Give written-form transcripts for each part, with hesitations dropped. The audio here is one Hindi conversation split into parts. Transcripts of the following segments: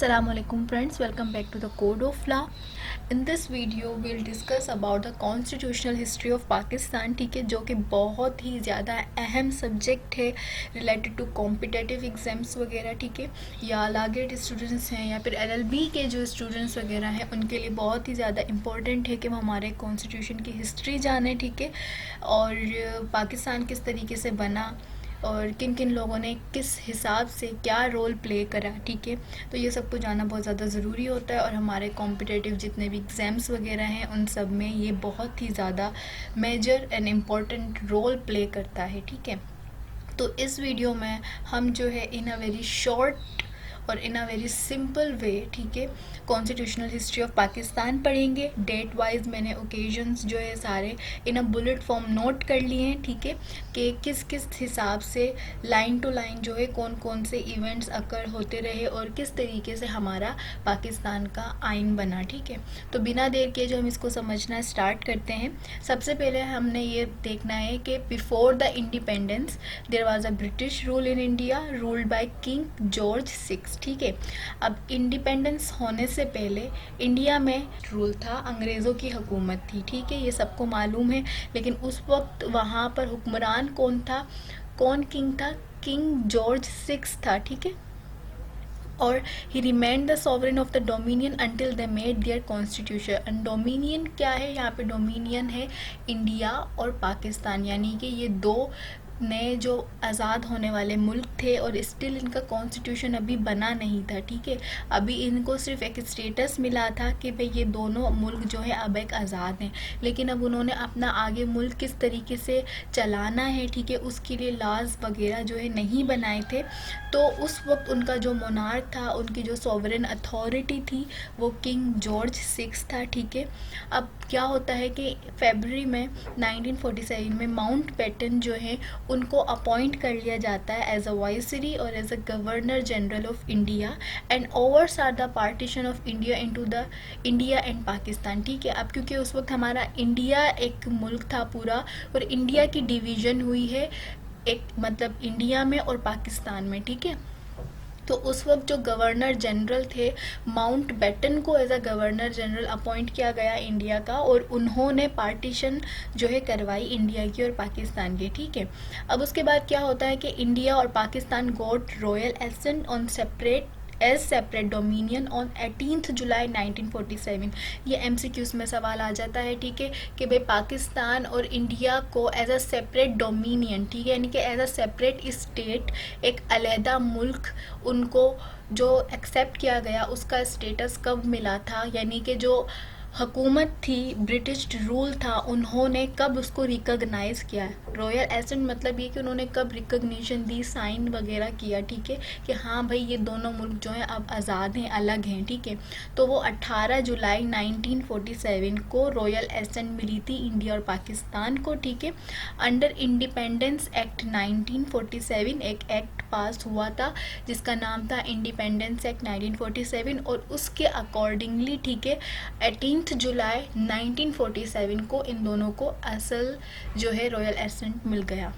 Assalamualaikum friends, welcome back to the Code of Law. In this video we'll discuss about the constitutional history of Pakistan. ठीक है, जो कि बहुत ही ज़्यादा अहम सब्जेक्ट है रिलेटेड टू कॉम्पिटेटिव एग्ज़ाम्स वगैरह. ठीक है, या लागेट स्टूडेंट्स हैं या फिर LLB के जो स्टूडेंट्स वगैरह हैं उनके लिए बहुत ही ज़्यादा इम्पोर्टेंट है कि वो हमारे कॉन्स्टिट्यूशन की हिस्ट्री जाने. ठीक है, और पाकिस्तान किस तरीके से बना और किन किन लोगों ने किस हिसाब से क्या रोल प्ले करा. ठीक है, तो ये सब कुछ जानना बहुत ज़्यादा ज़रूरी होता है और हमारे कॉम्पिटिटिव जितने भी एग्ज़ाम्स वगैरह हैं उन सब में ये बहुत ही ज़्यादा major and important role play करता है. ठीक है, तो इस वीडियो में हम जो है इन अ वेरी शॉर्ट और इन अ वेरी सिंपल वे, ठीक है, कॉन्स्टिट्यूशनल हिस्ट्री ऑफ पाकिस्तान पढ़ेंगे. डेट वाइज मैंने ओकेजन्स जो है सारे इन अ बुलेट फॉर्म नोट कर लिए हैं. ठीक है, कि किस किस हिसाब से लाइन टू लाइन जो है कौन कौन से इवेंट्स अकर होते रहे और किस तरीके से हमारा पाकिस्तान का आइन बना. ठीक है, तो बिना देर के जो हम इसको समझना स्टार्ट करते हैं. सबसे पहले हमने ये देखना है कि before the independence there was a British rule in India ruled by King George six. ठीक है, अब इंडिपेंडेंस होने से पहले इंडिया में रूल था, अंग्रेज़ों की हुकूमत थी. ठीक है, ये सबको मालूम है. लेकिन उस वक्त वहाँ पर हुक्मरान कौन था, कौन किंग था? किंग जॉर्ज सिक्स था. ठीक है, और he remained the sovereign of the dominion until they made their constitution. And dominion क्या है? यहाँ पे डोमिनियन है इंडिया और पाकिस्तान, यानी कि ये दो नए जो आज़ाद होने वाले मुल्क थे और स्टिल इनका कॉन्स्टिट्यूशन अभी बना नहीं था. ठीक है, अभी इनको सिर्फ एक स्टेटस मिला था कि भाई ये दोनों मुल्क जो है अब एक आज़ाद हैं. लेकिन अब उन्होंने अपना आगे मुल्क किस तरीके से चलाना है, ठीक है, उसके लिए लॉज वगैरह जो है नहीं बनाए थे. तो उस वक्त उनका जो मोनार्क था, उनकी जो सॉवरेन अथॉरिटी थी, वो किंग जॉर्ज सिक्स था. ठीक है, अब क्या होता है कि फरवरी में 1947 में माउंट बैटन जो है उनको अपॉइंट कर लिया जाता है एज अ वाइसरी और as a governor general of India and oversaw the partition of India into the India and Pakistan. ठीक है, अब क्योंकि उस वक्त हमारा इंडिया एक मुल्क था पूरा और इंडिया की डिवीज़न हुई है एक, मतलब इंडिया में और पाकिस्तान में. ठीक है, तो उस वक्त जो गवर्नर जनरल थे माउंट बैटन को as a governor general appoint किया गया इंडिया का और उन्होंने पार्टीशन जो है करवाई इंडिया की और पाकिस्तान की. ठीक है, अब उसके बाद क्या होता है कि इंडिया और Pakistan got royal assent on separate dominion on 18 July 1947. ये MCQs में सवाल आ जाता है. ठीक है, कि भाई पाकिस्तान और इंडिया को एज अ सेपरेट डोमिनियन, ठीक है, यानी कि एज अ सेपरेट स्टेट, एक अलहदा मुल्क उनको जो एक्सेप्ट किया गया उसका स्टेटस कब मिला था, यानी कि जो हुकूमत थी, ब्रिटिश रूल था, उन्होंने कब उसको रिकॉग्नाइज़ किया. रॉयल एसेंट मतलब ये कि उन्होंने कब रिकॉग्निशन दी, साइन वगैरह किया. ठीक है, कि हाँ भाई ये दोनों मुल्क जो हैं अब आज़ाद हैं, अलग हैं. ठीक है, तो वो 18 जुलाई 1947 को रॉयल एसेंट मिली थी इंडिया और पाकिस्तान को. ठीक है, अंडर इंडिपेंडेंस एक्ट 1947 एक एक्ट पास हुआ था जिसका नाम था इंडिपेंडेंस एक्ट 1947 और उसके अकॉर्डिंगली, ठीक है, 18 जुलाई 1947 को इन दोनों को असल जो है रॉयल एसेंट मिल गया.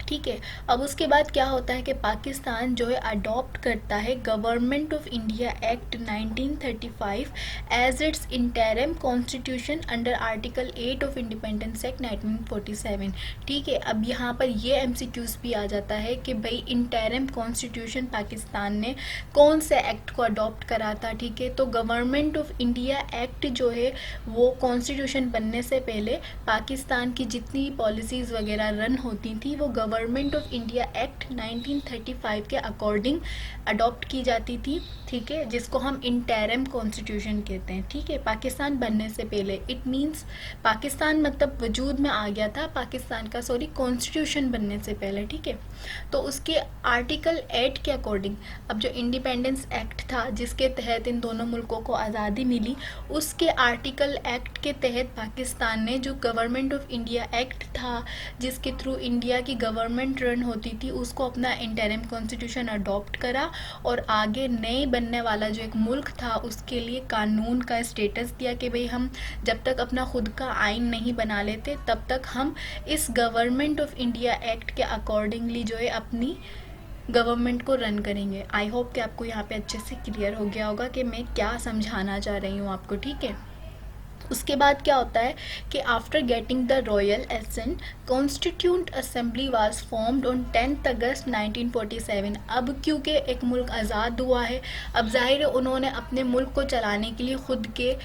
ठीक है, अब उसके बाद क्या होता है कि पाकिस्तान जो है अडॉप्ट करता है government of India act 1935 as its interim constitution under article 8 of independence act 1947. ठीक है, अब यहाँ पर ये MCQs भी आ जाता है कि भाई इंटरिम कॉन्स्टिट्यूशन पाकिस्तान ने कौन से एक्ट को अडॉप्ट करा था. ठीक है, तो गवर्नमेंट ऑफ इंडिया एक्ट जो है वो कॉन्स्टिट्यूशन बनने से पहले पाकिस्तान की जितनी पॉलिसीज़ वगैरह रन होती थी वो गवर्नमेंट ऑफ इंडिया एक्ट 1935 के अकॉर्डिंग अडॉप्ट की जाती थी. ठीक है, जिसको हम इंटरिम कॉन्स्टिट्यूशन कहते हैं. ठीक है, पाकिस्तान बनने से पहले, इट मींस पाकिस्तान मतलब वजूद में आ गया था पाकिस्तान का, सॉरी, कॉन्स्टिट्यूशन बनने से पहले. ठीक है, तो उसके आर्टिकल 8 के अकॉर्डिंग अब जो इंडिपेंडेंस एक्ट था जिसके तहत इन दोनों मुल्कों को आज़ादी मिली, उसके आर्टिकल एक्ट के तहत पाकिस्तान ने जो गवर्नमेंट ऑफ इंडिया एक्ट था जिसके थ्रू इंडिया की गवर्नमेंट रन होती थी उसको अपना इंटरिम कॉन्स्टिट्यूशन अडॉप्ट करा और आगे नए बनने वाला जो एक मुल्क था उसके लिए कानून का स्टेटस दिया कि भाई हम जब तक अपना खुद का आइन नहीं बना लेते तब तक हम इस गवर्नमेंट ऑफ इंडिया एक्ट के अकॉर्डिंगली जो है अपनी गवर्नमेंट को रन करेंगे। आई होप कि आपको यहाँ पे अच्छे से क्लियर हो गया होगा कि मैं क्या समझाना चाह रही हूँ आपको, ठीक है। उसके बाद क्या होता है कि after getting the royal assent constituent assembly was formed on 10 August 1947। अब क्योंकि एक मुल्क आज़ाद हुआ है, अब जाहिर है उन्होंने अपने मुल्क को चलाने के लिए खुद के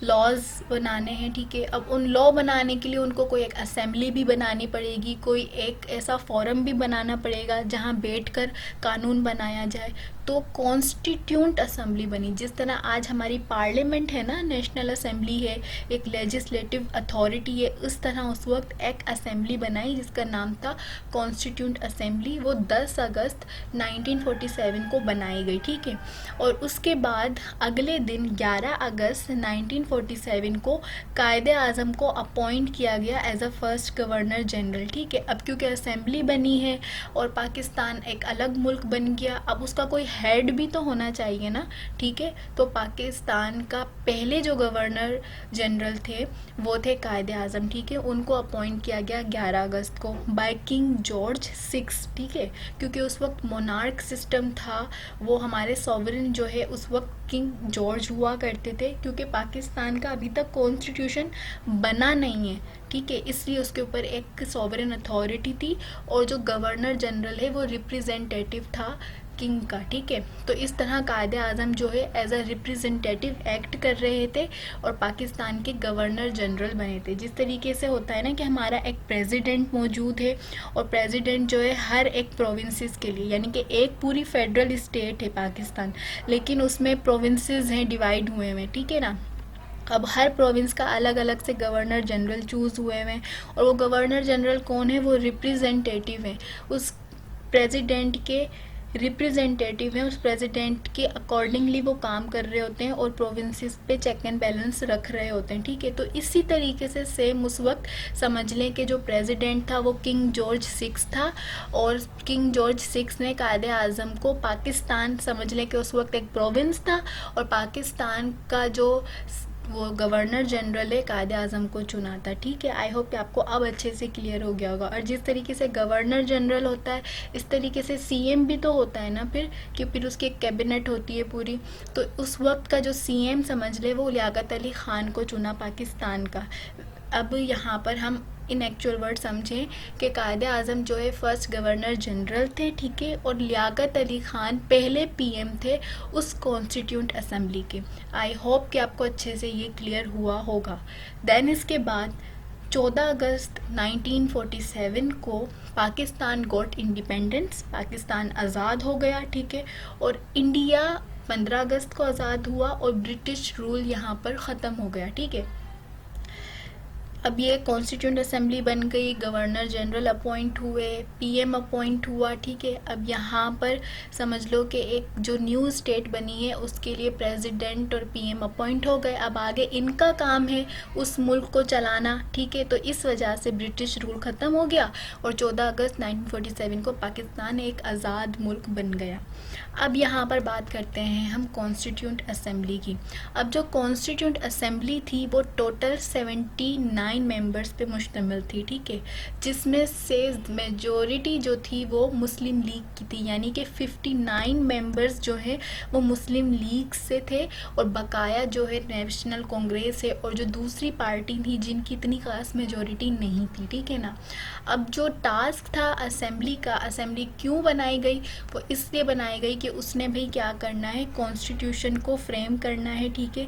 लॉज बनाने हैं, ठीक है। अब उन लॉ बनाने के लिए उनको कोई एक असेंबली भी बनानी पड़ेगी, कोई एक ऐसा फोरम भी बनाना पड़ेगा जहाँ बैठकर कानून बनाया जाए। तो कॉन्स्टिट्यूंट असेंबली बनी। जिस तरह आज हमारी पार्लियामेंट है ना, नेशनल असेंबली है, एक लेजिस्लेटिव अथॉरिटी है, उस तरह उस वक्त एक असेंबली बनाई जिसका नाम था कॉन्स्टिट्यूंट असेंबली। वो 10 अगस्त 1947 को बनाई गई, ठीक है। और उसके बाद अगले दिन 11 अगस्त 1947 को कायदे आज़म को अपॉइंट किया गया as a first governor general, ठीक है। अब क्योंकि असेंबली बनी है और पाकिस्तान एक अलग मुल्क बन गया, अब उसका कोई हेड भी तो होना चाहिए ना, ठीक है। तो पाकिस्तान का पहले जो गवर्नर जनरल थे वो थे कायदे आज़म, ठीक है। उनको अपॉइंट किया गया 11 अगस्त को बाय किंग जॉर्ज 6, ठीक है। क्योंकि उस वक्त मोनार्क सिस्टम था, वो हमारे सॉवरेन जो है उस वक्त किंग जॉर्ज हुआ करते थे, क्योंकि पाकिस्तान का अभी तक कॉन्स्टिट्यूशन बना नहीं है, ठीक है। इसलिए उसके ऊपर एक सॉवरेन अथॉरिटी थी और जो गवर्नर जनरल है वो रिप्रेजेंटेटिव था किंग का, ठीक है। तो इस तरह कायदे आज़म जो है एज अ रिप्रेजेंटेटिव एक्ट कर रहे थे और पाकिस्तान के गवर्नर जनरल बने थे। जिस तरीके से होता है ना कि हमारा एक प्रेसिडेंट मौजूद है और प्रेसिडेंट जो है हर एक प्रोविंसेस के लिए, यानी कि एक पूरी फेडरल स्टेट है पाकिस्तान, लेकिन उसमें प्रोविंसेस हैं डिवाइड हुए हुए, ठीक है ना। अब हर प्रोविंस का अलग अलग से गवर्नर जनरल चूज़ हुए हैं और वो गवर्नर जनरल कौन है, वो रिप्रेजेंटेटिव है, उस प्रेसिडेंट के रिप्रेजेंटेटिव हैं, उस प्रेसिडेंट के अकॉर्डिंगली वो काम कर रहे होते हैं और प्रोविंसेस पे चेक एंड बैलेंस रख रहे होते हैं, ठीक है। तो इसी तरीके से सेम उस वक्त समझ लें कि जो प्रेसिडेंट था वो किंग जॉर्ज 6 था और किंग जॉर्ज 6 ने कायदे आज़म को पाकिस्तान, समझ लें कि उस वक्त एक प्रोविंस था और पाकिस्तान का जो वो गवर्नर जनरल है कायदे आज़म को चुना था, ठीक है। आई होप कि आपको अब अच्छे से क्लियर हो गया होगा। और जिस तरीके से गवर्नर जनरल होता है इस तरीके से सीएम भी तो होता है ना, फिर उसकी एक कैबिनेट होती है पूरी। तो उस वक्त का जो सीएम समझ ले वो लियाकत अली ख़ान को चुना पाकिस्तान का। अब यहाँ पर हम इन एक्चुअल वर्ड समझें कि कायदे आज़म जो है फर्स्ट गवर्नर जनरल थे, ठीक है, और लियाकत अली ख़ान पहले पीएम थे उस कॉन्स्टिट्यूंट असेंबली के। आई होप कि आपको अच्छे से ये क्लियर हुआ होगा। देन इसके बाद 14 अगस्त 1947 को पाकिस्तान गॉट इंडिपेंडेंस, पाकिस्तान आज़ाद हो गया, ठीक है। और इंडिया 15 अगस्त को आज़ाद हुआ और ब्रिटिश रूल यहाँ पर ख़त्म हो गया, ठीक है। अब ये कॉन्स्टिट्यूंट असेंबली बन गई, गवर्नर जनरल अपॉइंट हुए, पीएम अपॉइंट हुआ, ठीक है। अब यहाँ पर समझ लो कि एक जो न्यू स्टेट बनी है उसके लिए प्रेसिडेंट और पीएम अपॉइंट हो गए। अब आगे इनका काम है उस मुल्क को चलाना, ठीक है। तो इस वजह से ब्रिटिश रूल ख़त्म हो गया और 14 अगस्त 1947 को पाकिस्तान एक आज़ाद मुल्क बन गया। अब यहाँ पर बात करते हैं हम कॉन्स्टिट्यूंट असेंबली की। अब जो कॉन्स्टिट्यूंट असेंबली थी वो टोटल 79 मेंबर्स पे मुश्तमिल थी, ठीक है, जिसमें से मेजॉरिटी जो थी वो मुस्लिम लीग की थी, यानी कि 59 मेंबर्स जो है वो मुस्लिम लीग से थे और बकाया जो है नेशनल कांग्रेस है और जो दूसरी पार्टी थी जिनकी इतनी खास मेजॉरिटी नहीं थी, ठीक है ना। अब जो टास्क था असेंबली का, असेंबली क्यों बनाई गई, वो इसलिए बनाई गई कि उसने भाई क्या करना है, कॉन्स्टिट्यूशन को फ्रेम करना है, ठीक है,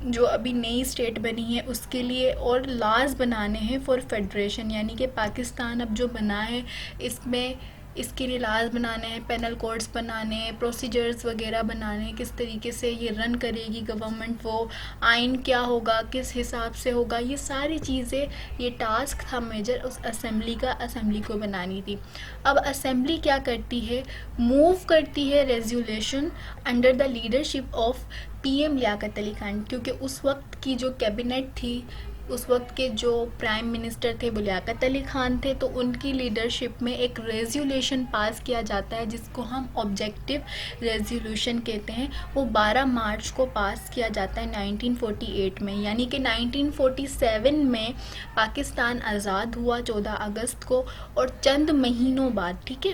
जो अभी नई स्टेट बनी है उसके लिए, और लॉज बनाने हैं फॉर फेडरेशन, यानी कि पाकिस्तान अब जो बना है इसमें इसके लिए लॉज बनाने हैं, पेनल कोड्स बनाने हैं, प्रोसीजर्स वगैरह बनाने हैं, किस तरीके से ये रन करेगी गवर्नमेंट, वो आइन क्या होगा, किस हिसाब से होगा, ये सारी चीज़ें, ये टास्क था मेजर उस असेंबली का, असेंबली को बनानी थी। अब असेंबली क्या करती है, मूव करती है resolution under the leadership of PM Liaquat Ali Khan, क्योंकि उस वक्त की जो कैबिनेट थी, उस वक्त के जो प्राइम मिनिस्टर थे वो लियाकत अली ख़ान थे, तो उनकी लीडरशिप में एक रेजोल्यूशन पास किया जाता है जिसको हम ऑब्जेक्टिव रेजोल्यूशन कहते हैं। वो 12 मार्च को पास किया जाता है 1948 में, यानी कि 1947 में पाकिस्तान आज़ाद हुआ 14 अगस्त को और चंद महीनों बाद, ठीक है,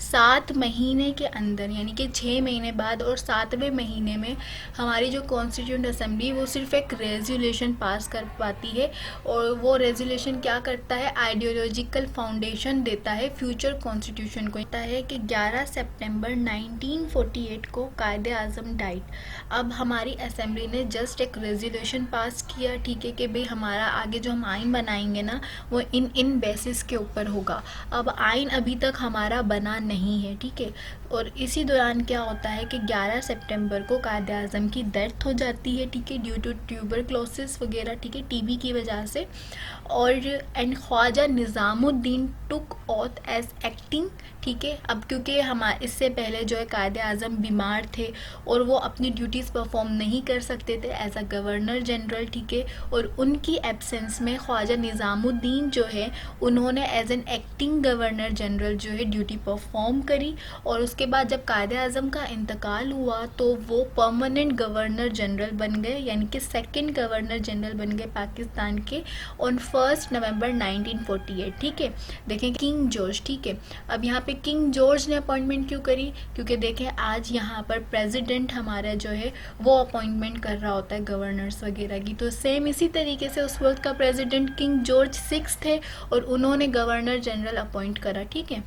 7 महीने के अंदर, यानी कि 6 महीने बाद और 7वें महीने में हमारी जो कॉन्स्टिट्यूंट असेंबली वो सिर्फ एक रेजोल्यूशन पास कर पाती है। और वो रेजोल्यूशन क्या करता है, आइडियोलॉजिकल फाउंडेशन देता है फ्यूचर कॉन्स्टिट्यूशन को। कहता है कि 11 सितंबर 1948 को कायदे आज़म डाइट। अब हमारी असेंबली ने जस्ट एक रेजोल्यूशन पास किया, ठीक है, कि भाई हमारा आगे जो हम आइन बनाएंगे ना वो इन बेसिस के ऊपर होगा। अब आइन अभी तक हमारा बना नहीं है, ठीक है। और इसी दौरान क्या होता है कि 11 सितंबर को कायदे आज़म की डेथ हो जाती है, ठीक है, ड्यू टू ट्यूबरक्लोसिस वगैरह, ठीक है, टीबी की वजह से। और ख्वाजा निज़ामुद्दीन टुक ऑथ एज एक्टिंग, ठीक है। अब क्योंकि हमारे इससे पहले जो है कायदे आज़म बीमार थे और वो अपनी ड्यूटीज़ परफॉर्म नहीं कर सकते थे एज अ गवर्नर जनरल, ठीक है। और उनकी एब्सेंस में ख्वाजा निज़ामुद्दीन जो है उन्होंने as an acting governor general जो है ड्यूटी परफॉर्म करी। और उसके बाद जब कायदे आज़म का इंतकाल हुआ तो वो परमानेंट गवर्नर जनरल बन गए, यानी कि सेकंड गवर्नर जनरल बन गए पाकिस्तान के ऑन 1 नवंबर 1948, ठीक है। देखें किंग जॉर्ज, ठीक है। अब यहाँ पे किंग जॉर्ज ने अपॉइंटमेंट क्यों करी, क्योंकि देखें आज यहाँ पर प्रेसिडेंट हमारा जो है वो अपॉइंटमेंट कर रहा होता है गवर्नर्स वगैरह की। तो सेम इसी तरीके से उस वक्त का प्रेसिडेंट किंग जॉर्ज 6 थे और उन्होंने गवर्नर जनरल अपॉइंट करा, ठीक है।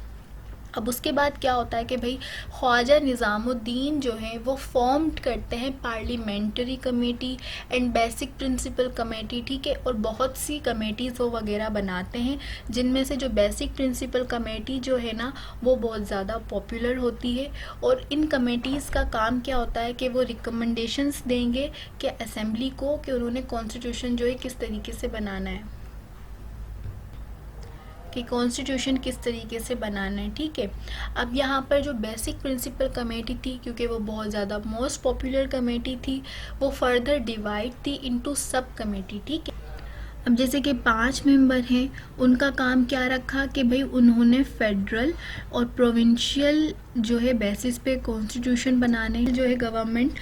अब उसके बाद क्या होता है कि भाई ख्वाजा निज़ामुद्दीन जो है वो फॉर्म करते हैं parliamentary committee and basic principle committee, ठीक है। और बहुत सी कमेटीज़ वो वगैरह बनाते हैं, जिनमें से जो बेसिक प्रिंसिपल कमेटी जो है ना वो बहुत ज़्यादा पॉपुलर होती है। और इन कमेटीज़ का काम क्या होता है कि वो रिकमेंडेशंस देंगे कि असेंबली को कि उन्होंने कॉन्स्टिट्यूशन जो है किस तरीके से बनाना है, कि कॉन्स्टिट्यूशन किस तरीके से बनाना है, ठीक है। अब यहाँ पर जो बेसिक प्रिंसिपल कमेटी थी, क्योंकि वो बहुत ज़्यादा मोस्ट पॉपुलर कमेटी थी, वो फर्दर डिवाइड थी इनटू सब कमेटी, ठीक है। अब जैसे कि 5 मेंबर हैं, उनका काम क्या रखा कि भाई उन्होंने फेडरल और प्रोविंशियल जो है बेसिस पे कॉन्स्टिट्यूशन बनाने जो है गवर्नमेंट,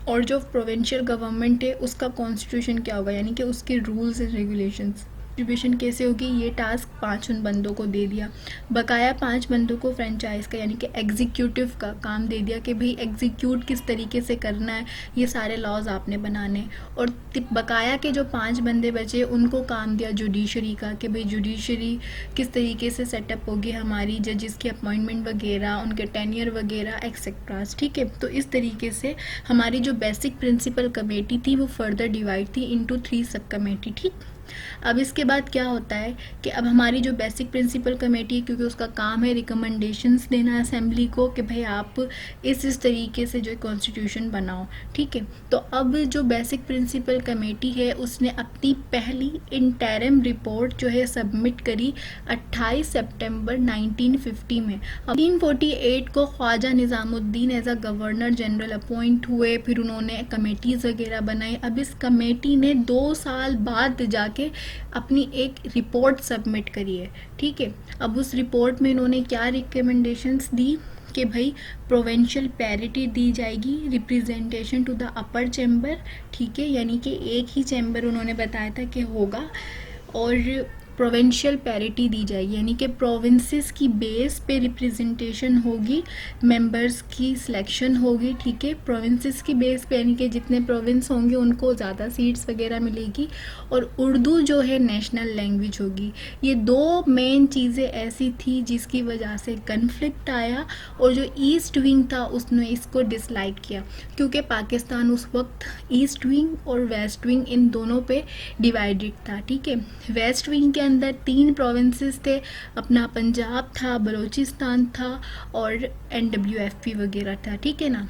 और जो प्रोविंशियल गवर्नमेंट है उसका कॉन्स्टिट्यूशन क्या होगा, यानी कि उसके रूल्स एंड रेगुलेशंस डिस्ट्रीब्यूशन कैसे होगी, ये टास्क 5 उन बंदों को दे दिया। बकाया 5 बंदों को फ्रेंचाइज का यानी कि एग्जीक्यूटिव का काम दे दिया कि भाई एग्जीक्यूट किस तरीके से करना है, ये सारे लॉज आपने बनाने। और बकाया के जो 5 बंदे बचे उनको काम दिया जुडिशरी का कि भाई जुडिशरी किस तरीके से सेटअप होगी, हमारी जजेस की अपॉइंटमेंट वगैरह, उनके टेन्योर वगैरह एक्सेट्रास, ठीक है। तो इस तरीके से हमारी जो बेसिक प्रिंसिपल कमेटी थी वो फर्दर डिवाइड थी इनटू 3 सब कमेटी, ठीक। अब इसके बाद क्या होता है कि अब हमारी जो बेसिक प्रिंसिपल कमेटी, क्योंकि उसका काम है रिकमेंडेशंस देना असेंबली को कि भाई आप इस तरीके से जो कॉन्स्टिट्यूशन बनाओ, ठीक है। तो अब जो बेसिक प्रिंसिपल कमेटी है उसने अपनी पहली इंटरिम रिपोर्ट जो है सबमिट करी 28 सितंबर 1950 में। अब 1948 को Khwaja Nizamuddin as a governor general appoint हुए, फिर उन्होंने कमेटीज़ वगैरह बनाई। अब इस कमेटी ने 2 साल बाद जाके अपनी एक रिपोर्ट सबमिट करी है, ठीक है। अब उस रिपोर्ट में इन्होंने क्या रिकमेंडेशंस दी कि भाई प्रोविंशियल पैरिटी दी जाएगी, representation to the upper chamber, ठीक है, यानी कि एक ही चैम्बर उन्होंने बताया था कि होगा, और प्रोविंशियल पैरिटी दी जाएगी, यानी कि प्रोविंसेस की बेस पे रिप्रेजेंटेशन होगी, मेंबर्स की सिलेक्शन होगी, ठीक है, प्रोविंसेस की बेस पे, यानी कि जितने प्रोविंस होंगे उनको ज़्यादा सीट्स वगैरह मिलेगी। और उर्दू जो है नेशनल लैंग्वेज होगी। ये 2 मेन चीज़ें ऐसी थी जिसकी वजह से कन्फ्लिक्ट आया, और जो ईस्ट विंग था उसने इसको डिसलाइक किया, क्योंकि पाकिस्तान उस वक्त ईस्ट विंग और वेस्ट विंग इन दोनों पे डिवाइडेड था, ठीक है। वेस्ट विंग के अंदर 3 प्रोविंसेस थे, अपना पंजाब था, बलूचिस्तान था और NWFP वगैरह था, ठीक है ना।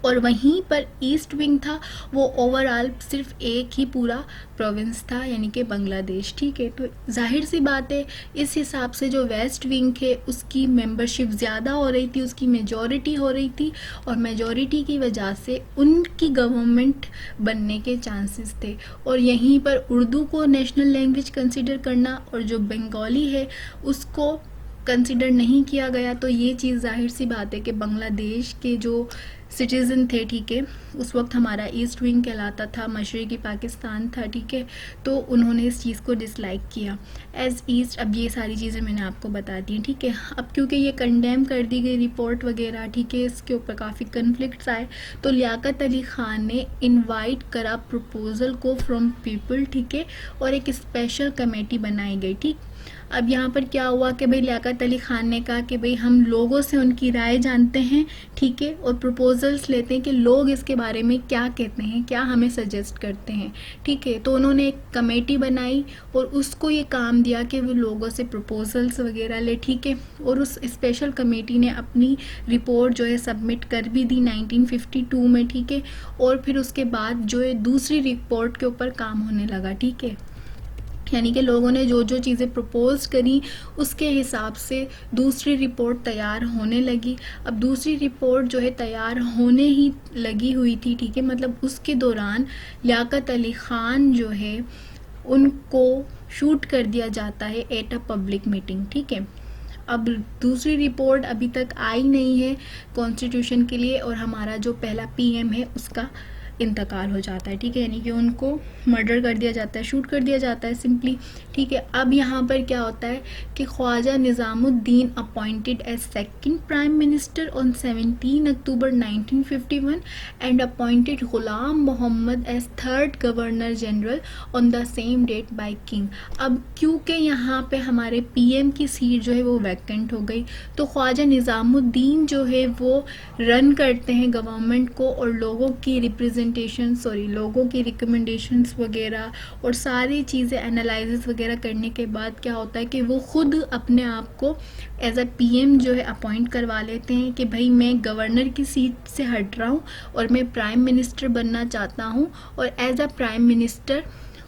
और वहीं पर ईस्ट विंग था, वो ओवरऑल सिर्फ एक ही पूरा प्रोविंस था, यानी कि बांग्लादेश, ठीक है। तो जाहिर सी बात है इस हिसाब से जो वेस्ट विंग है उसकी मेंबरशिप ज़्यादा हो रही थी, उसकी मेजॉरिटी हो रही थी, और मेजॉरिटी की वजह से उनकी गवर्नमेंट बनने के चांसेस थे। और यहीं पर उर्दू को नेशनल लैंग्वेज कंसिडर करना और जो बंगाली है उसको कंसिडर नहीं किया गया, तो ये चीज़ जाहिर सी बात है कि बांग्लादेश के जो सिटीज़न थे, ठीक है। उस वक्त हमारा ईस्ट विंग कहलाता था, मशरक़ी पाकिस्तान था, ठीक है। तो उन्होंने इस चीज़ को डिसलाइक किया एज़ ईस्ट। अब ये सारी चीज़ें मैंने आपको बता दी, ठीक है। अब क्योंकि ये कंडेम कर दी गई रिपोर्ट वगैरह, ठीक है, इसके ऊपर काफ़ी कन्फ्लिक्ट्स आए, तो लियाकत अली ख़ान ने इनवाइट करा प्रपोज़ल को फ्रॉम पीपल, ठीक है, और एक स्पेशल कमेटी बनाई गई, ठीक। अब यहाँ पर क्या हुआ कि भाई लियाकत अली ख़ान ने कहा कि भाई हम लोगों से उनकी राय जानते हैं, ठीक है, और प्रपोजल्स लेते हैं कि लोग इसके बारे में क्या कहते हैं, क्या हमें सजेस्ट करते हैं, ठीक है। तो उन्होंने एक कमेटी बनाई और उसको ये काम दिया कि वो लोगों से प्रपोजल्स वगैरह ले, ठीक है। और उस स्पेशल कमेटी ने अपनी रिपोर्ट जो है सबमिट कर भी दी 1952 में, ठीक है। और फिर उसके बाद जो है दूसरी रिपोर्ट के ऊपर काम होने लगा, ठीक है। यानी कि लोगों ने जो जो चीज़ें प्रपोज करी उसके हिसाब से दूसरी रिपोर्ट तैयार होने लगी। अब दूसरी रिपोर्ट जो है तैयार होने ही लगी हुई थी, ठीक है, मतलब उसके दौरान लियाकत अली ख़ान जो है उनको शूट कर दिया जाता है एट अ पब्लिक मीटिंग, ठीक है। अब दूसरी रिपोर्ट अभी तक आई नहीं है कॉन्स्टिट्यूशन के लिए, और हमारा जो पहला पीएम है उसका इंतकाल हो जाता है, ठीक है, यानी कि उनको मर्डर कर दिया जाता है, शूट कर दिया जाता है सिंपली, ठीक है। अब यहाँ पर क्या होता है कि Khwaja Nizamuddin appointed as second prime minister on 17 October 1951 and appointed Ghulam Mohammad as third governor general on the same date by king. अब क्योंकि यहाँ पे हमारे पीएम की सीट जो है वो वैकेंट हो गई, तो ख्वाजा निज़ामुद्दीन जो है वो रन करते हैं गवर्नमेंट को, और लोगों की रिकमेंडेशंस वगैरह और सारी चीज़ें एनालिसिस वगैरह करने के बाद क्या होता है कि वो खुद अपने आप को एज अ पीएम जो है अपॉइंट करवा लेते हैं कि भाई मैं गवर्नर की सीट से हट रहा हूँ और मैं प्राइम मिनिस्टर बनना चाहता हूँ, और एज अ प्राइम मिनिस्टर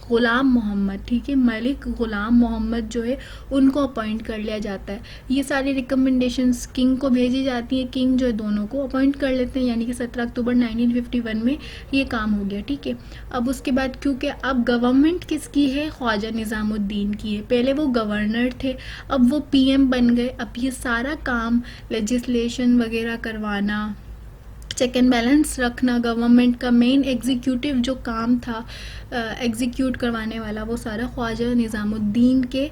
ग़ुलाम मोहम्मद, ठीक है, मलिक ग़ुलाम मोहम्मद जो है उनको अपॉइंट कर लिया जाता है। ये सारी रिकमेंडेशंस किंग को भेजी जाती है, किंग जो है दोनों को अपॉइंट कर लेते हैं, यानी कि 17 अक्टूबर 1951 में ये काम हो गया, ठीक है। अब उसके बाद क्योंकि अब गवर्नमेंट किसकी है, ख्वाजा निज़ामुद्दीन की है, पहले वो गवर्नर थे, अब वो पीएम बन गए। अब ये सारा काम लेजिस्लेशन वगैरह करवाना, चेक एंड बैलेंस रखना, गवर्नमेंट का मेन एग्जीक्यूटिव जो काम था एग्जीक्यूट करवाने वाला, वो सारा ख्वाजा निज़ामुद्दीन के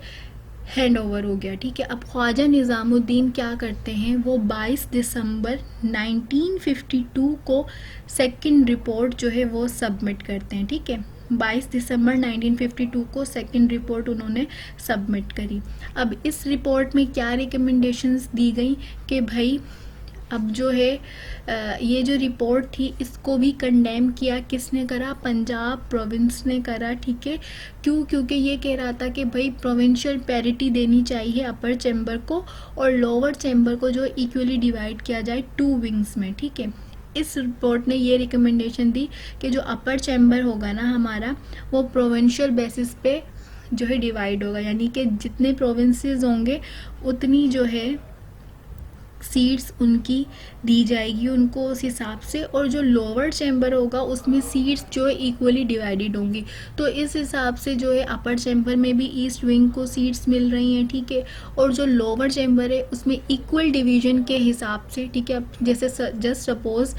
हैंड ओवर हो गया, ठीक है। अब ख्वाजा निज़ामुद्दीन क्या करते हैं, वो 22 दिसंबर 1952 को सेकंड रिपोर्ट जो है वो सबमिट करते हैं, ठीक है। 22 दिसंबर 1952 को सेकंड रिपोर्ट उन्होंने सबमिट करी। अब इस रिपोर्ट में क्या रिकमेंडेशंस दी गई कि भाई अब जो है ये जो रिपोर्ट थी इसको भी कंडेम किया, किसने करा, पंजाब प्रोविंस ने करा, ठीक है। क्यों, क्योंकि ये कह रहा था कि भाई प्रोविंशियल पैरिटी देनी चाहिए अपर चैम्बर को, और लोअर चैम्बर को जो इक्वली डिवाइड किया जाए 2 विंग्स में, ठीक है। इस रिपोर्ट ने ये रिकमेंडेशन दी कि जो अपर चैम्बर होगा ना हमारा, वो प्रोविंशियल बेसिस पे जो है डिवाइड होगा, यानी कि जितने प्रोविंसेस होंगे उतनी जो है सीट्स उनकी दी जाएगी उनको उस हिसाब से, और जो लोअर चैम्बर होगा उसमें सीट्स जो है इक्वली डिवाइडेड होंगी। तो इस हिसाब से जो है अपर चैम्बर में भी ईस्ट विंग को सीट्स मिल रही हैं, ठीक है, और जो लोअर चैम्बर है उसमें इक्वल डिवीजन के हिसाब से, ठीक है। अब जैसे जस्ट सपोज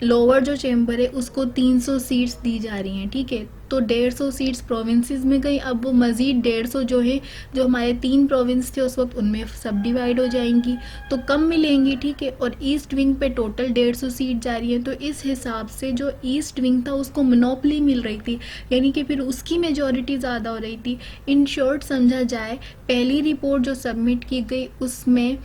लोअर जो चैम्बर है उसको 300 सीट्स दी जा रही हैं, ठीक है, तो 150 सीट्स प्रोविंसेस में गई। अब वो मज़ीद 150 जो है, जो हमारे 3 प्रोविंस थे उस वक्त, उनमें सब डिवाइड हो जाएंगी तो कम मिलेंगी, ठीक है। और ईस्ट विंग पे टोटल 150 सीट जा रही है, तो इस हिसाब से जो ईस्ट विंग था उसको मोनोपोली मिल रही थी, यानी कि फिर उसकी मेजॉरिटी ज़्यादा हो रही थी। इन शॉर्ट समझा जाए, पहली रिपोर्ट जो सबमिट की गई उसमें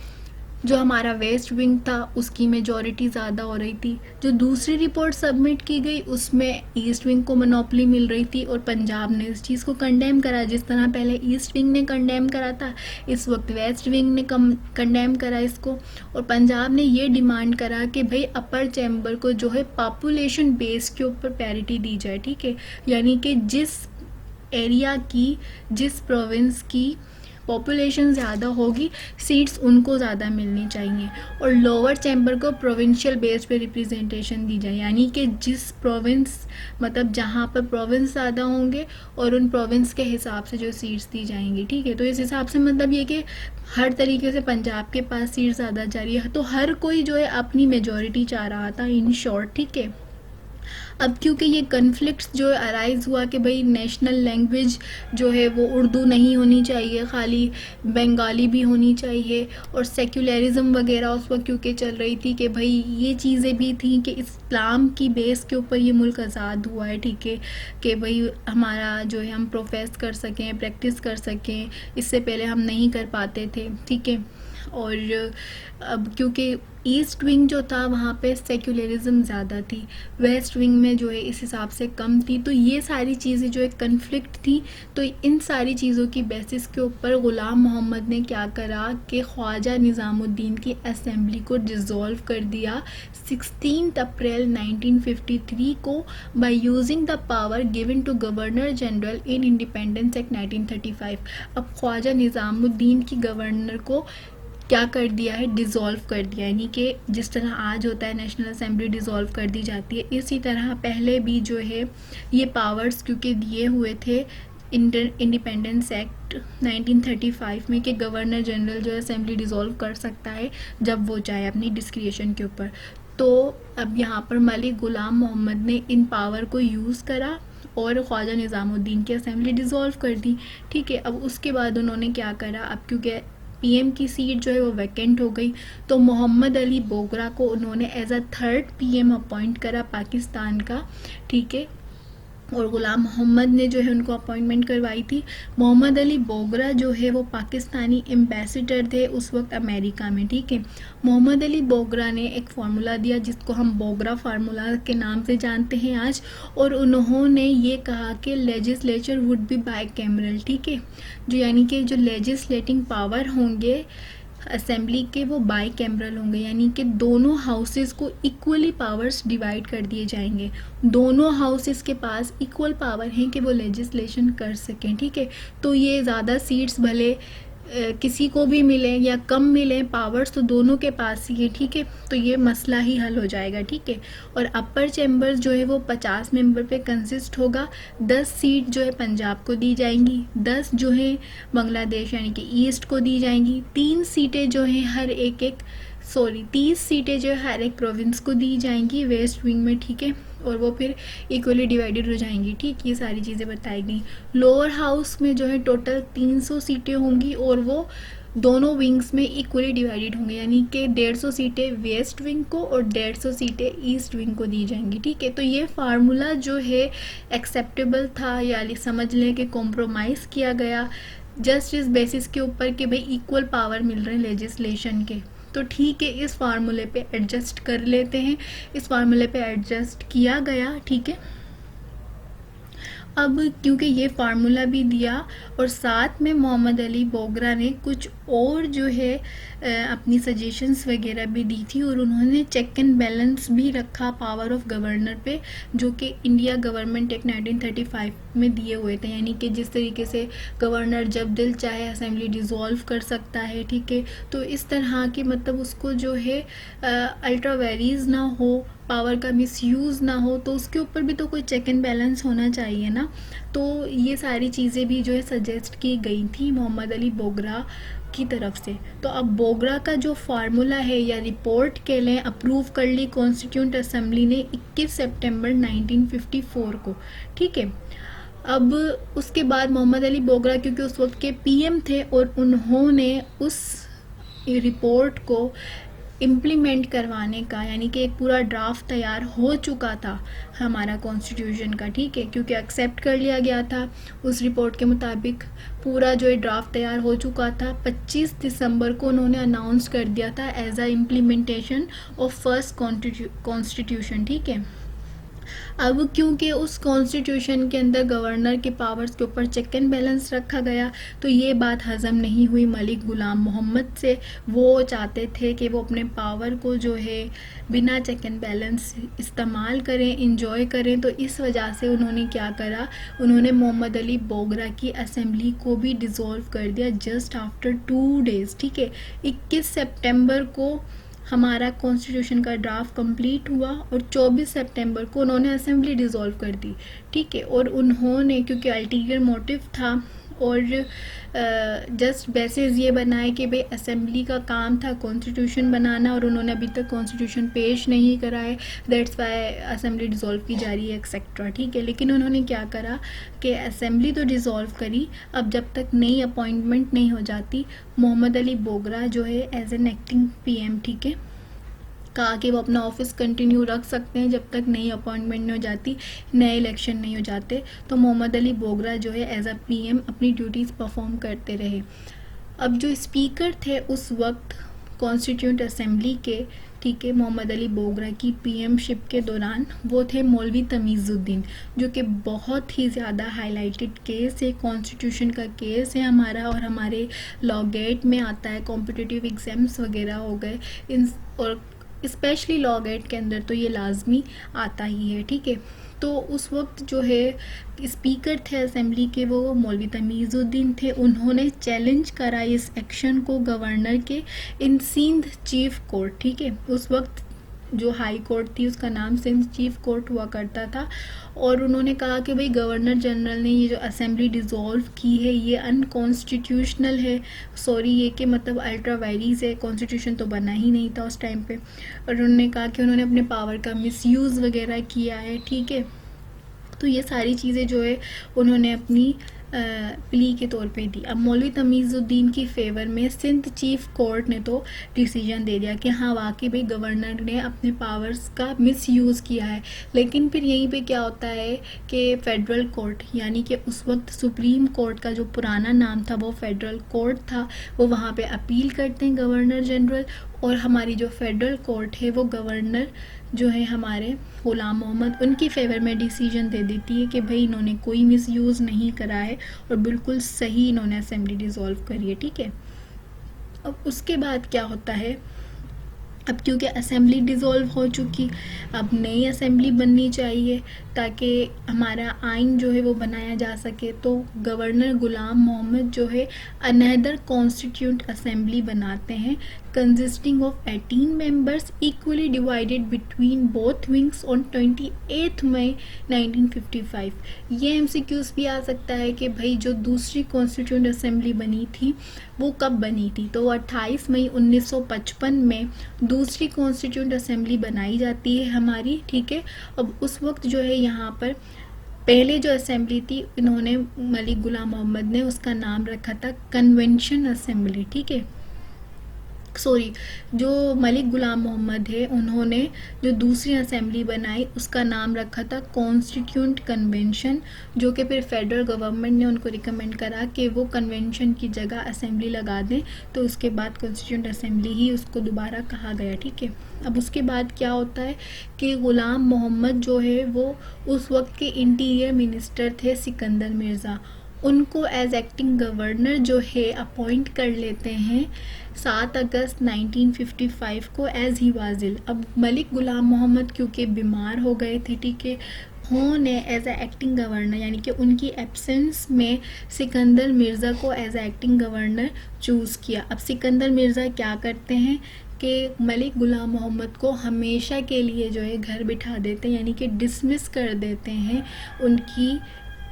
जो हमारा वेस्ट विंग था उसकी मेजॉरिटी ज़्यादा हो रही थी। जो दूसरी रिपोर्ट सबमिट की गई उसमें ईस्ट विंग को मोनोपोली मिल रही थी, और पंजाब ने इस चीज़ को कंडेम करा। जिस तरह पहले ईस्ट विंग ने कंडेम करा था, इस वक्त वेस्ट विंग ने कंडेम करा इसको, और पंजाब ने ये डिमांड करा कि भाई अपर चैम्बर को जो है पॉपुलेशन बेस के ऊपर पैरिटी दी जाए, ठीक है, यानी कि जिस एरिया की, जिस प्रोविंस की पॉपुलेशन ज़्यादा होगी, सीट्स उनको ज़्यादा मिलनी चाहिए। और लोअर चैम्बर को प्रोविंशियल बेस पे रिप्रेजेंटेशन दी जाए, यानी कि जिस प्रोविंस मतलब जहाँ पर प्रोविंस ज़्यादा होंगे और उन प्रोविंस के हिसाब से जो सीट्स दी जाएंगी, ठीक है। तो इस हिसाब से मतलब ये कि हर तरीके से पंजाब के पास सीट ज़्यादा जा रही है, तो हर कोई जो है अपनी मेजॉरिटी चाह रहा था इन शॉर्ट, ठीक है। अब क्योंकि ये कन्फ्लिक्ट्स जो अराइज हुआ कि भाई नेशनल लैंग्वेज जो है वो उर्दू नहीं होनी चाहिए, खाली बंगाली भी होनी चाहिए, और सेक्युलरिज्म वगैरह उस वक्त क्योंकि चल रही थी कि भाई ये चीज़ें भी थी कि इस्लाम की बेस के ऊपर ये मुल्क आज़ाद हुआ है, ठीक है, कि भाई हमारा जो है हम प्रोफेस कर सकें, प्रैक्टिस कर सकें, इससे पहले हम नहीं कर पाते थे, ठीक है। और अब क्योंकि ईस्ट विंग जो था वहाँ पे सेक्युलरिज्म ज़्यादा थी, वेस्ट विंग में जो है इस हिसाब से कम थी, तो ये सारी चीज़ें जो है कन्फ्लिक्ट थी। तो इन सारी चीज़ों की बेसिस के ऊपर ग़ुलाम मोहम्मद ने क्या करा कि ख्वाजा निज़ामुद्दीन की असेंबली को डिज़ोल्व कर दिया 16 अप्रैल 1953 को by using the power given to governor general in independence act 1935। अब ख्वाजा निज़ामुद्दीन की गवर्नर को क्या कर दिया है, डिज़ोल्व कर दिया, यानी कि जिस तरह आज होता है नेशनल असेंबली डिज़ोल्व कर दी जाती है, इसी तरह पहले भी जो है ये पावर्स क्योंकि दिए हुए थे इंडिपेंडेंस एक्ट 1935 में कि गवर्नर जनरल जो है असेंबली डिज़ोल्व कर सकता है जब वो चाहे अपनी डिस्क्रिएशन के ऊपर। तो अब यहाँ पर मलिक ग़ुलाम मोहम्मद ने इन पावर को यूज़ करा और ख्वाजा निज़ामुद्दीन की असेंबली डिज़ोल्व कर दी, ठीक है। अब उसके बाद उन्होंने क्या करा, अब क्योंकि पीएम की सीट जो है वो वैकेंट हो गई, तो मोहम्मद अली बोगरा को उन्होंने as a third PM appoint करा पाकिस्तान का, ठीक है। और ग़ुलाम मोहम्मद ने जो है उनको अपॉइंटमेंट करवाई थी। मोहम्मद अली बोगरा जो है वो पाकिस्तानी एम्बेसडर थे उस वक्त अमेरिका में, ठीक है। मोहम्मद अली बोगरा ने एक फार्मूला दिया जिसको हम बोगरा फार्मूला के नाम से जानते हैं आज, और उन्होंने ये कहा कि लेजिस्लेचर वुड बी बाइकैमरल, ठीक है, जो यानी कि जो लेजिस्लेटिंग पावर होंगे असेंबली के वो बाई कैमरल होंगे, यानी कि दोनों हाउसेस को इक्वली पावर्स डिवाइड कर दिए जाएंगे, दोनों हाउसेस के पास इक्वल पावर हैं कि वो लेजिस्लेशन कर सकें, ठीक है। तो ये ज़्यादा सीट्स भले किसी को भी मिले या कम मिले पावर्स, तो दोनों के पास ही है, ठीक है। तो ये मसला ही हल हो जाएगा, ठीक है। और अपर चैम्बर्स जो है वो 50 मेंबर पे कंसिस्ट होगा। 10 सीट जो है पंजाब को दी जाएंगी, 10 जो है बांग्लादेश यानी कि ईस्ट को दी जाएंगी, 3 सीटें जो हैं हर 30 सीटें जो है हर एक प्रोविंस को दी जाएंगी वेस्ट विंग में, ठीक है। और वो फिर इक्वली डिवाइडेड हो जाएंगी, ठीक। ये सारी चीज़ें बताई गई। लोअर हाउस में जो है टोटल 300 सीटें होंगी और वो दोनों विंग्स में इक्वली डिवाइडेड होंगे, यानी कि 150 सीटें वेस्ट विंग को और 150 सीटें ईस्ट विंग को दी जाएंगी, ठीक है। तो ये फार्मूला जो है एक्सेप्टेबल था, या समझ लें कि कॉम्प्रोमाइज़ किया गया जस्ट इस बेसिस के ऊपर कि भाई इक्वल पावर मिल रहे हैं लेजिस्लेशन के, तो ठीक है इस फार्मूले पे एडजस्ट कर लेते हैं। इस फार्मूले पे एडजस्ट किया गया, ठीक है। अब क्योंकि ये फार्मूला भी दिया और साथ में मोहम्मद अली बोगरा ने कुछ और जो है अपनी सजेशंस वगैरह भी दी थी, और उन्होंने चेक एंड बैलेंस भी रखा पावर ऑफ गवर्नर पे, जो कि इंडिया गवर्नमेंट एक्ट 1935 में दिए हुए थे, यानी कि जिस तरीके से गवर्नर जब दिल चाहे असेंबली डिज़ोल्व कर सकता है, ठीक है। तो इस तरह की मतलब उसको जो है अल्ट्रा वेरीज ना हो, पावर का मिसयूज़ ना हो, तो उसके ऊपर भी तो कोई चेक एंड बैलेंस होना चाहिए ना। तो ये सारी चीज़ें भी जो है सजेस्ट की गई थी मोहम्मद अली बोगरा की तरफ से। तो अब बोगरा का जो फार्मूला है या रिपोर्ट के लिए अप्रूव कर ली कॉन्स्टिट्यूंट असेंबली ने 21 सितंबर 1954 को, ठीक है। अब उसके बाद मोहम्मद अली बोगरा क्योंकि उस वक्त के पीएम थे और उन्होंने उस रिपोर्ट को इम्प्लीमेंट करवाने का, यानी कि एक पूरा ड्राफ्ट तैयार हो चुका था हमारा कॉन्स्टिट्यूशन का, ठीक है, क्योंकि एक्सेप्ट कर लिया गया था उस रिपोर्ट के मुताबिक, पूरा जो है ड्राफ्ट तैयार हो चुका था। 25 दिसंबर को उन्होंने अनाउंस कर दिया था as a implementation of first constitution, ठीक है। अब क्योंकि उस कॉन्स्टिट्यूशन के अंदर गवर्नर के पावर्स के ऊपर चेक एंड बैलेंस रखा गया, तो ये बात हज़म नहीं हुई मलिक गुलाम मोहम्मद से। वो चाहते थे कि वो अपने पावर को जो है बिना चेक एंड बैलेंस इस्तेमाल करें, इंजॉय करें। तो इस वजह से उन्होंने क्या करा, उन्होंने मोहम्मद अली बोगरा की असेंबली को भी डिज़ोल्व कर दिया जस्ट आफ्टर 2 डेज़। ठीक है, 21 सितंबर को हमारा कॉन्स्टिट्यूशन का ड्राफ्ट कंप्लीट हुआ और 24 सितंबर को उन्होंने असेंबली डिज़ोल्व कर दी। ठीक है, और उन्होंने क्योंकि अल्टीरियर मोटिव था और जस्ट बेसिस ये बनाए कि भाई असेंबली का काम था कॉन्स्टिट्यूशन बनाना और उन्होंने अभी तक कॉन्स्टिट्यूशन पेश नहीं करा है, दैट्स वाई असेंबली डिज़ोल्व की जा रही है एक्सेट्रा। ठीक है, लेकिन उन्होंने क्या करा कि असेंबली तो डिज़ोल्व करी, अब जब तक नई अपॉइंटमेंट नहीं हो जाती, मोहम्मद अली बोगरा जो है एज एन एक्टिंग पीएम, ठीक है, कहा कि वो अपना ऑफिस कंटिन्यू रख सकते हैं जब तक नई अपॉइंटमेंट नहीं हो जाती, नए इलेक्शन नहीं हो जाते। तो मोहम्मद अली बोगरा जो है एज अ पीएम अपनी ड्यूटीज़ परफॉर्म करते रहे। अब जो स्पीकर थे उस वक्त कॉन्स्टिट्यूंट असेंबली के, ठीक है, मोहम्मद अली बोगरा की पीएमशिप के दौरान वो थे मौलवी तमीज़ुद्दीन, जो कि बहुत ही ज़्यादा हाईलाइटेड केस है, कॉन्स्टिट्यूशन का केस है हमारा, और हमारे लॉ गेट में आता है, कॉम्पिटिटिव एग्ज़ाम्स वगैरह हो गए इन, और स्पेशली लॉ गेट के अंदर तो ये लाजमी आता ही है। ठीक है, तो उस वक्त जो है स्पीकर थे असेंबली के वो मौलवी तमीज़ुद्दीन थे। उन्होंने चैलेंज करा इस एक्शन को गवर्नर के इन सिंध चीफ कोर्ट। ठीक है, उस वक्त जो हाई कोर्ट थी उसका नाम सिंध चीफ कोर्ट हुआ करता था, और उन्होंने कहा कि भाई गवर्नर जनरल ने ये जो असेंबली डिज़ोल्व की है ये अनकॉन्स्टिट्यूशनल है, सॉरी ये कि मतलब अल्ट्रा वायरीज़ है, कॉन्स्टिट्यूशन तो बना ही नहीं था उस टाइम पे। और उन्होंने कहा कि उन्होंने अपने पावर का मिसयूज़ वगैरह किया है। ठीक है, तो ये सारी चीज़ें जो है उन्होंने अपनी प्ली के तौर पे दी। अब मौलवी तमीज़ुद्दीन की फेवर में सिंध चीफ कोर्ट ने तो डिसीजन दे दिया कि हाँ वाकई भाई गवर्नर ने अपने पावर्स का मिसयूज़ किया है। लेकिन फिर यहीं पे क्या होता है कि फेडरल कोर्ट, यानी कि उस वक्त सुप्रीम कोर्ट का जो पुराना नाम था वो फेडरल कोर्ट था, वो वहाँ पे अपील करते हैं गवर्नर जनरल, और हमारी जो फेडरल कोर्ट है वो गवर्नर जो है हमारे गुलाम मोहम्मद उनकी फेवर में डिसीजन दे देती है कि भाई इन्होंने कोई मिसयूज़ नहीं करा है और बिल्कुल सही इन्होंने असेंबली डिज़ोल्व करी है। ठीक है, अब उसके बाद क्या होता है, अब क्योंकि असेंबली डिज़ोल्व हो चुकी, अब नई असेंबली बननी चाहिए ताकि हमारा आइन जो है वो बनाया जा सके। तो गवर्नर गुलाम मोहम्मद जो है अनदर कॉन्स्टिट्यूंट असेंबली बनाते हैं consisting of 18 members equally divided between both wings on 28 मई 1955। ये एमसीक्यूज भी आ सकता है कि भाई जो दूसरी कॉन्स्टिट्यूंट असेंबली बनी थी वो कब बनी थी, तो 28 मई 1955 में दूसरी कॉन्स्टिट्यूंट असेंबली बनाई जाती है हमारी। ठीक है, अब उस वक्त जो है यहाँ पर पहले जो असेंबली थी इन्होंने मलिक गुलाम मोहम्मद ने उसका नाम रखा था कन्वेंशन असेंबली। ठीक है, सॉरी, जो मलिक गुलाम मोहम्मद है उन्होंने जो दूसरी असेंबली बनाई उसका नाम रखा था कॉन्स्टिट्यूंट कन्वेंशन, जो कि फिर फेडरल गवर्नमेंट ने उनको रिकमेंड करा कि वो कन्वेंशन की जगह असेंबली लगा दें, तो उसके बाद कॉन्स्टिट्यूंट असेंबली ही उसको दोबारा कहा गया। ठीक है, अब उसके बाद क्या होता है कि गुलाम मोहम्मद जो है वो उस वक्त के इंटीरियर मिनिस्टर थे सिकंदर मिर्ज़ा, उनको एज एक्टिंग गवर्नर जो है अपॉइंट कर लेते हैं 7 अगस्त 1955 को एज ही वाजिल। अब मलिक गुलाम मोहम्मद क्योंकि बीमार हो गए थे, ठीक है, उन्होंने एज ए एक्टिंग गवर्नर यानी कि उनकी एब्सेंस में सिकंदर मिर्ज़ा को as a acting governor choose किया। अब सिकंदर मिर्ज़ा क्या करते हैं कि मलिक गुलाम मोहम्मद को हमेशा के लिए जो है घर बिठा देते हैं, यानी कि डिसमिस कर देते हैं उनकी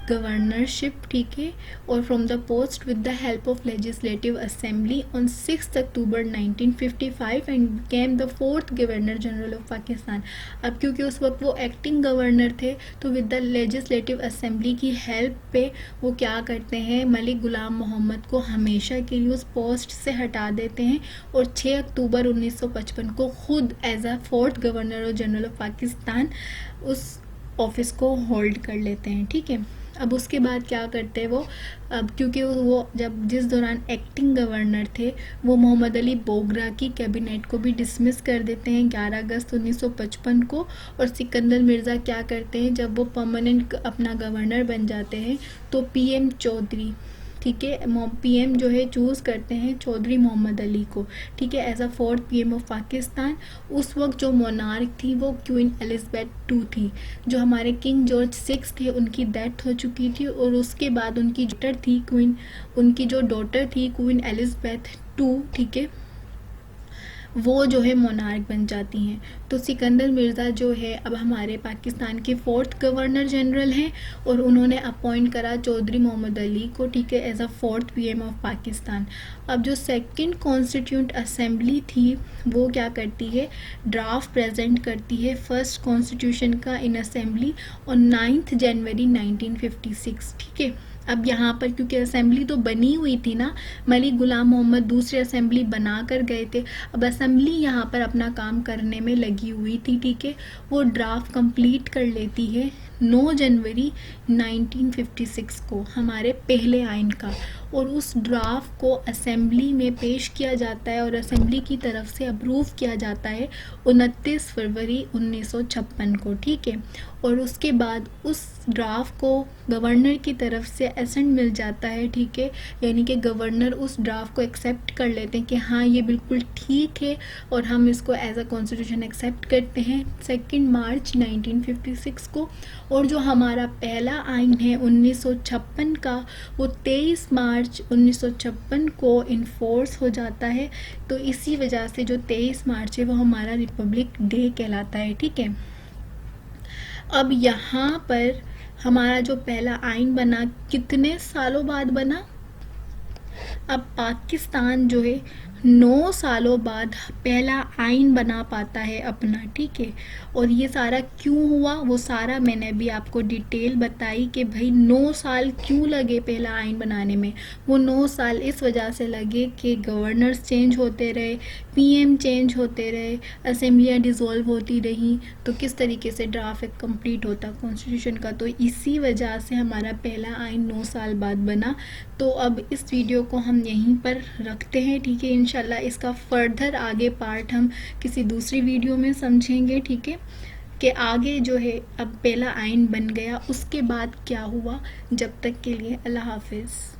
गवर्नरशिप। ठीक है, और from the post with the help of legislative assembly on 6 October 1955 and became the 4th governor general of Pakistan. अब क्योंकि उस वक्त वो एक्टिंग गवर्नर थे तो विद द लेजिस्लेटिव असेंबली की हेल्प पे वो क्या करते हैं, मलिक गुलाम मोहम्मद को हमेशा के लिए उस पोस्ट से हटा देते हैं और 6 अक्टूबर 1955 को खुद as a 4th governor general of Pakistan उस ऑफिस को होल्ड कर लेते हैं। ठीक है, अब उसके बाद क्या करते हैं वो, अब क्योंकि वो जब जिस दौरान एक्टिंग गवर्नर थे वो मोहम्मद अली बोगरा की कैबिनेट को भी डिसमिस कर देते हैं 11 अगस्त 1955 को। और सिकंदर मिर्ज़ा क्या करते हैं, जब वो परमानेंट अपना गवर्नर बन जाते हैं तो पीएम चौधरी, ठीक है, पीएम जो है चूज़ करते हैं चौधरी मोहम्मद अली को, ठीक है, as a 4th PM of Pakistan. उस वक्त जो मोनार्क थी वो क्वीन एलिज़ाबेथ टू थी। जो हमारे किंग जॉर्ज 6 थे उनकी डेथ हो चुकी थी, और उसके बाद उनकी जो डॉटर थी क्वीन एलिज़ाबेथ टू, ठीक है, वो जो है मोनार्क बन जाती हैं। तो सिकंदर मिर्ज़ा जो है अब हमारे पाकिस्तान के 4th गवर्नर जनरल हैं, और उन्होंने अपॉइंट करा चौधरी मोहम्मद अली को, ठीक है, as a 4th PM of Pakistan. अब जो 2nd कॉन्स्टिट्यूंट असेंबली थी वो क्या करती है, ड्राफ्ट प्रेजेंट करती है 1st कॉन्स्टिट्यूशन का इन असेंबली ऑन 9 जनवरी 1956, ठीक है। अब यहाँ पर क्योंकि असेंबली तो बनी हुई थी ना, मलिक गुलाम मोहम्मद दूसरी असेंबली बना कर गए थे, अब असेंबली यहाँ पर अपना काम करने में लगी हुई थी, ठीक है। वो ड्राफ्ट कंप्लीट कर लेती है 9 जनवरी 1956 को हमारे पहले आइन का, और उस ड्राफ्ट को असेंबली में पेश किया जाता है और असेंबली की तरफ से अप्रूव किया जाता है 29 फरवरी 1956 को, ठीक है। और उसके बाद उस ड्राफ्ट को गवर्नर की तरफ से एसेंट मिल जाता है, ठीक है, यानी कि गवर्नर उस ड्राफ्ट को एक्सेप्ट कर लेते हैं कि हाँ ये बिल्कुल ठीक है और हम इसको एज अ कॉन्स्टिट्यूशन एक्सेप्ट करते हैं 2 मार्च 1956 को। और जो हमारा पहला आइन है 1956 का, वो 23 मार्च 1956 को इन्फोर्स हो जाता है। तो इसी वजह से जो 23 मार्च है वो हमारा रिपब्लिक डे कहलाता है, ठीक है। अब यहाँ पर हमारा जो पहला आइन बना कितने सालों बाद बना, अब पाकिस्तान जो है 9 सालों बाद पहला आइन बना पाता है अपना, ठीक है। और ये सारा क्यों हुआ, वो सारा मैंने अभी आपको डिटेल बताई कि भाई 9 साल क्यों लगे पहला आइन बनाने में। वो 9 साल इस वजह से लगे कि गवर्नर्स चेंज होते रहे, पीएम चेंज होते रहे, असेंबलियाँ डिज़ोल्व होती रहीं, तो किस तरीके से ड्राफ्ट एक कंप्लीट होता कॉन्स्टिट्यूशन का। तो इसी वजह से हमारा पहला आइन 9 साल बाद बना। तो अब इस वीडियो को हम यहीं पर रखते हैं, ठीक है। इंशाल्लाह इसका फर्दर आगे पार्ट हम किसी दूसरी वीडियो में समझेंगे, ठीक है, कि आगे जो है अब पहला आइन बन गया उसके बाद क्या हुआ। जब तक के लिए अल्लाह हाफिज़।